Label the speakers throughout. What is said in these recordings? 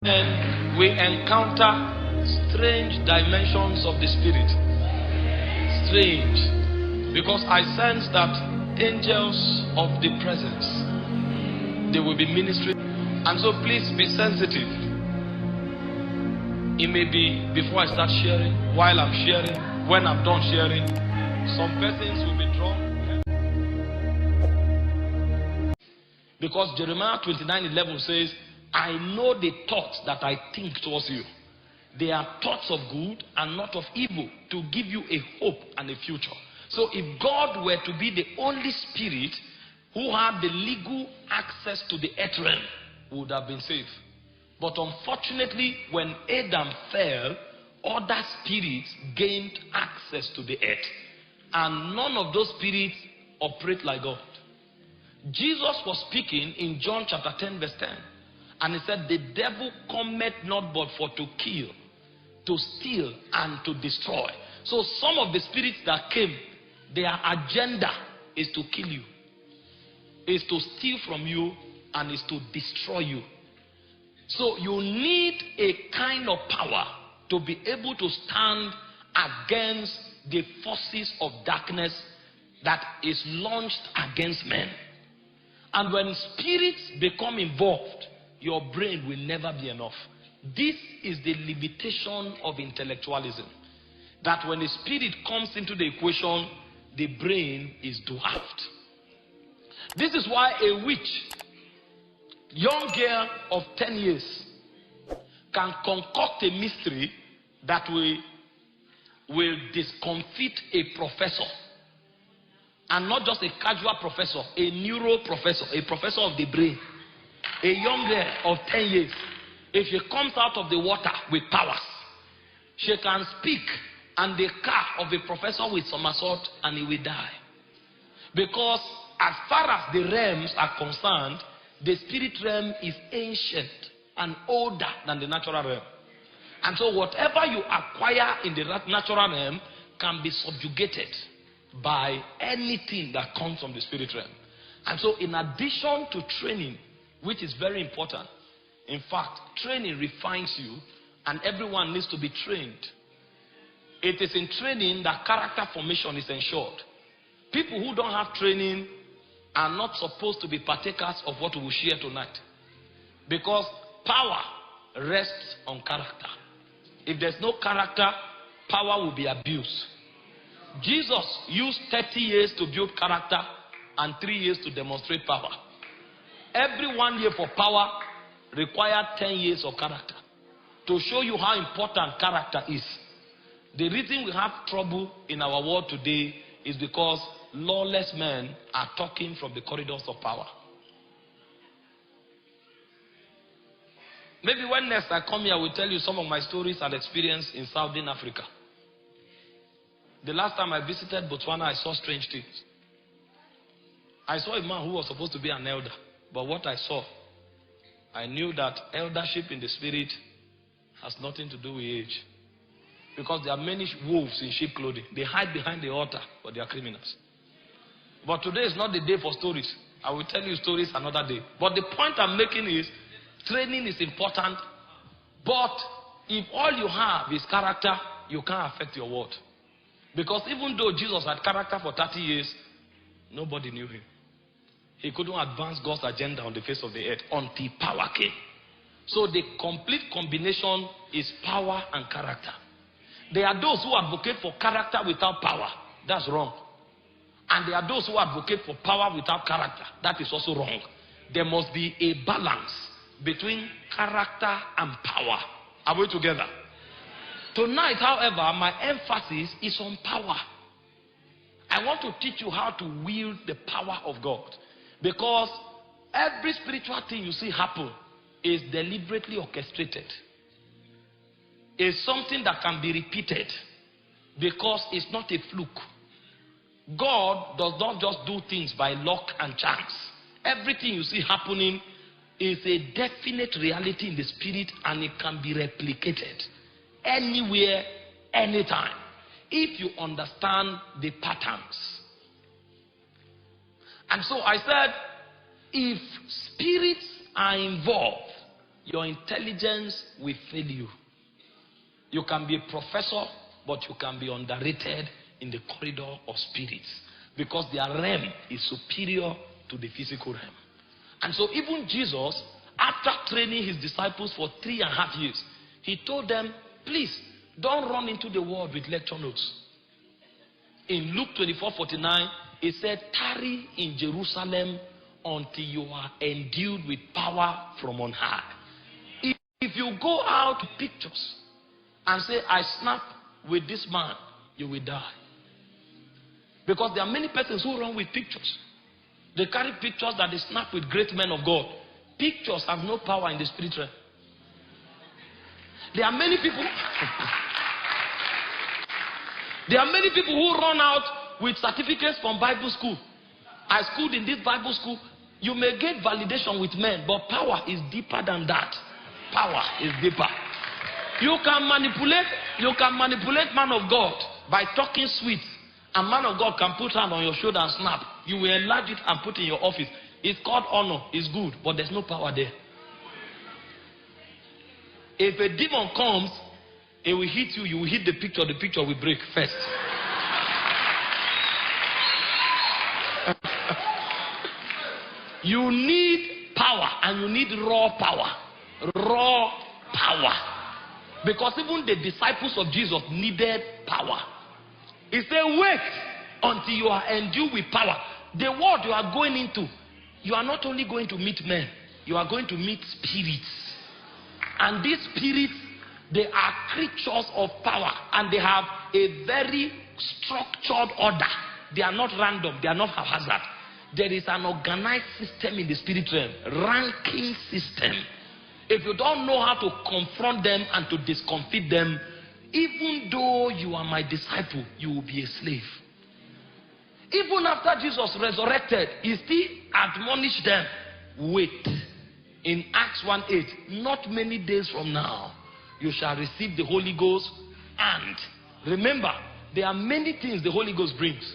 Speaker 1: And we encounter strange dimensions of the spirit. Strange. Because I sense that angels of the presence, they will be ministering. And so please be sensitive. It may be before I start sharing, while I'm sharing, when I'm done sharing, some persons will be drawn. Because Jeremiah 29:11 says, I know the thoughts that I think towards you. They are thoughts of good and not of evil, to give you a hope and a future. So if God were to be the only spirit who had the legal access to the earth realm, we would have been saved. But unfortunately, when Adam fell, other spirits gained access to the earth. And none of those spirits operate like God. Jesus was speaking in John chapter 10 verse 10. And he said, the devil cometh not but for to kill, to steal, and to destroy. So some of the spirits that came, their agenda is to kill you, is to steal from you, and is to destroy you. So you need a kind of power to be able to stand against the forces of darkness that is launched against men. And when spirits become involved, your brain will never be enough. This is the limitation of intellectualism. That when a spirit comes into the equation, the brain is dwarfed. This is why a witch, young girl of 10 years, can concoct a mystery that will discomfit a professor. And not just a casual professor, a neuro professor, a professor of the brain. A young girl of 10 years, if she comes out of the water with powers, she can speak and the car of a professor will somersault and he will die. Because as far as the realms are concerned, the spirit realm is ancient and older than the natural realm. And so whatever you acquire in the natural realm can be subjugated by anything that comes from the spirit realm. And so in addition to training, which is very important. In fact, training refines you, and everyone needs to be trained. It is in training that character formation is ensured. People who don't have training are not supposed to be partakers of what we will share tonight. Because power rests on character. If there's no character, power will be abused. Jesus used 30 years to build character and 3 years to demonstrate power. Every 1 year for power required 10 years of character. To show you how important character is. The reason we have trouble in our world today is because lawless men are talking from the corridors of power. Maybe when next I come here, I will tell you some of my stories and experience in Southern Africa. The last time I visited Botswana, I saw strange things. I saw a man who was supposed to be an elder. But what I saw, I knew that eldership in the spirit has nothing to do with age. Because there are many wolves in sheep clothing. They hide behind the altar, but they are criminals. But today is not the day for stories. I will tell you stories another day. But the point I'm making is, training is important. But if all you have is character, you can't affect your world. Because even though Jesus had character for 30 years, nobody knew him. He couldn't advance God's agenda on the face of the earth until power came. So the complete combination is power and character. There are those who advocate for character without power. That's wrong. And there are those who advocate for power without character. That is also wrong. There must be a balance between character and power. Are we together? Tonight, however, my emphasis is on power. I want to teach you how to wield the power of God. Because every spiritual thing you see happen is deliberately orchestrated. It's something that can be repeated because it's not a fluke. God does not just do things by luck and chance. Everything you see happening is a definite reality in the spirit, and it can be replicated anywhere, anytime, if you understand the patterns. And so I said, if spirits are involved, your intelligence will fail you. You can be a professor, but you can be underrated in the corridor of spirits, because their realm is superior to the physical realm. And so even Jesus, after training his disciples for 3.5 years, he told them, please don't run into the world with lecture notes. In Luke 24:49, he said, tarry in Jerusalem until you are endued with power from on high. If you go out with pictures and say, I snap with this man, you will die. Because there are many persons who run with pictures. They carry pictures that they snap with great men of God. Pictures have no power in the spirit realm. There are many people who run out with certificates from Bible school. I schooled in this Bible school. You may get validation with men, but power is deeper than that. Power is deeper. You can manipulate man of God by talking sweet. A man of God can put hand on your shoulder and snap. You will enlarge it and put in your office. It's called honor. It's good, but there's no power there. If a demon comes, it will hit you. You will hit the picture will break first. You need power, and you need raw power. Raw power. Because even the disciples of Jesus needed power. He said, wait until you are endued with power. The world you are going into, you are not only going to meet men, you are going to meet spirits. And these spirits, they are creatures of power, and they have a very structured order. They are not random, they are not haphazard. There is an organized system in the spirit realm, ranking system. If you don't know how to confront them and to discomfit them, even though you are my disciple, you will be a slave. Even after Jesus resurrected, he still admonished them, wait. In Acts 1:8, not many days from now, you shall receive the Holy Ghost. And remember, there are many things the Holy Ghost brings.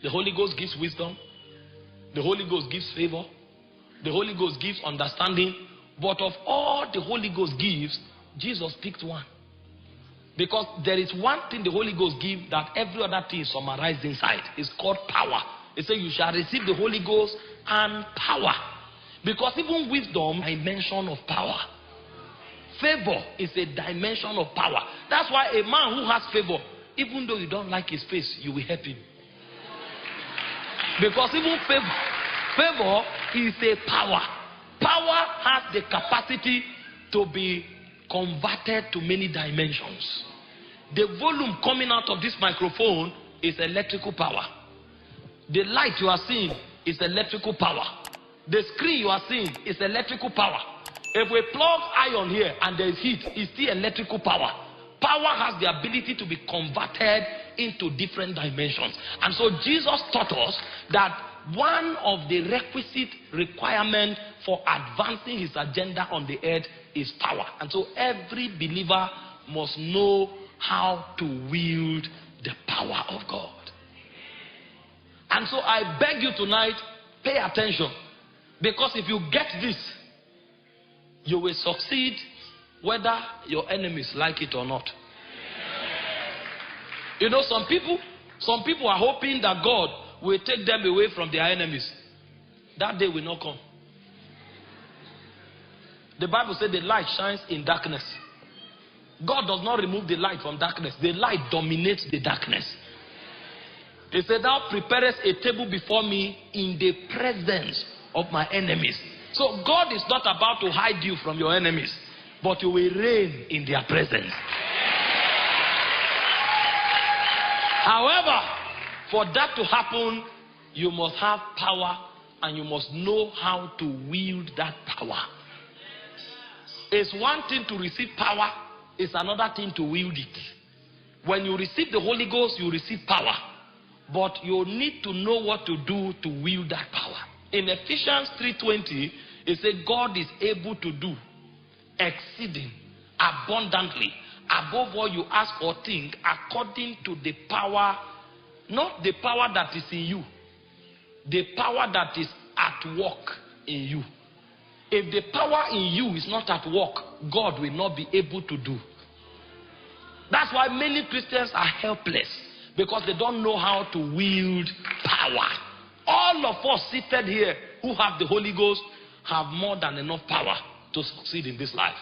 Speaker 1: The Holy Ghost gives wisdom. The Holy Ghost gives favor. The Holy Ghost gives understanding. But of all the Holy Ghost gives, Jesus picked one. Because there is one thing the Holy Ghost gives that every other thing is summarized inside. It's called power. It says you shall receive the Holy Ghost and power. Because even wisdom is a dimension of power. Favor is a dimension of power. That's why a man who has favor, even though you don't like his face, you will help him. Because even favor is a power. Power has the capacity to be converted to many dimensions. The volume coming out of this microphone is electrical power. The light you are seeing is electrical power. The screen you are seeing is electrical power. If we plug iron here and there is heat, it's still electrical power. Power has the ability to be converted into different dimensions. And so Jesus taught us that one of the requisite requirements for advancing his agenda on the earth is power. And so every believer must know how to wield the power of God. And so I beg you tonight, pay attention. Because if you get this, you will succeed whether your enemies like it or not. You know, some people are hoping that God will take them away from their enemies. That day will not come. The Bible said the light shines in darkness. God does not remove the light from darkness. The light dominates the darkness. He said, thou preparest a table before me in the presence of my enemies. So God is not about to hide you from your enemies, but you will reign in their presence. However, for that to happen, you must have power, and you must know how to wield that power. It's one thing to receive power, it's another thing to wield it. When you receive the Holy Ghost, you receive power. But you need to know what to do to wield that power. In Ephesians 3:20, it says God is able to do exceeding abundantly above what you ask or think, according to the power, not the power that is in you, the power that is at work in you. If the power in you is not at work, God will not be able to do. That's why many Christians are helpless, because they don't know how to wield power. All of us seated here who have the Holy Ghost have more than enough power to succeed in this life.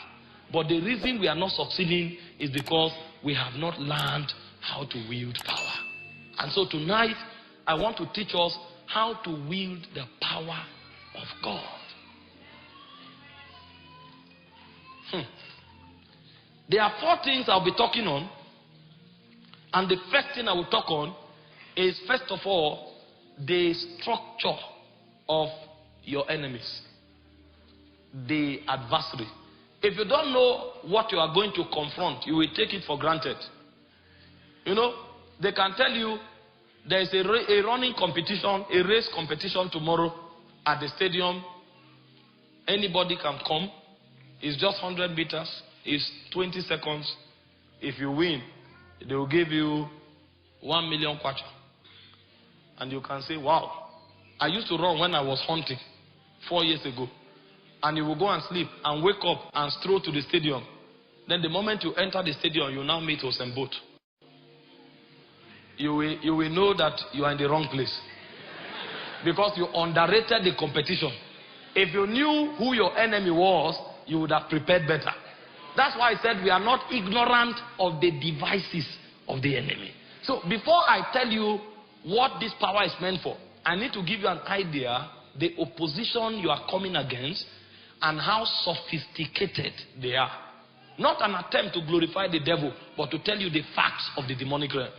Speaker 1: But the reason we are not succeeding is because we have not learned how to wield power. And so tonight, I want to teach us how to wield the power of God. There are 4 things I'll be talking on. And the first thing I will talk on is, first of all, the structure of your enemies, the adversary. If you don't know what you are going to confront, you will take it for granted. You know, they can tell you there is a running competition, a race competition tomorrow at the stadium. Anybody can come. It's just 100 meters. It's 20 seconds. If you win, they will give you 1 million kwacha. And you can say, wow, I used to run when I was hunting 4 years ago. And you will go and sleep and wake up and stroll to the stadium. Then the moment you enter the stadium, you now meet Usain Bolt. You will know that you are in the wrong place. Because you underrated the competition. If you knew who your enemy was, you would have prepared better. That's why I said we are not ignorant of the devices of the enemy. So before I tell you what this power is meant for, I need to give you an idea, the opposition you are coming against, and how sophisticated they are. Not an attempt to glorify the devil, but to tell you the facts of the demonic realm.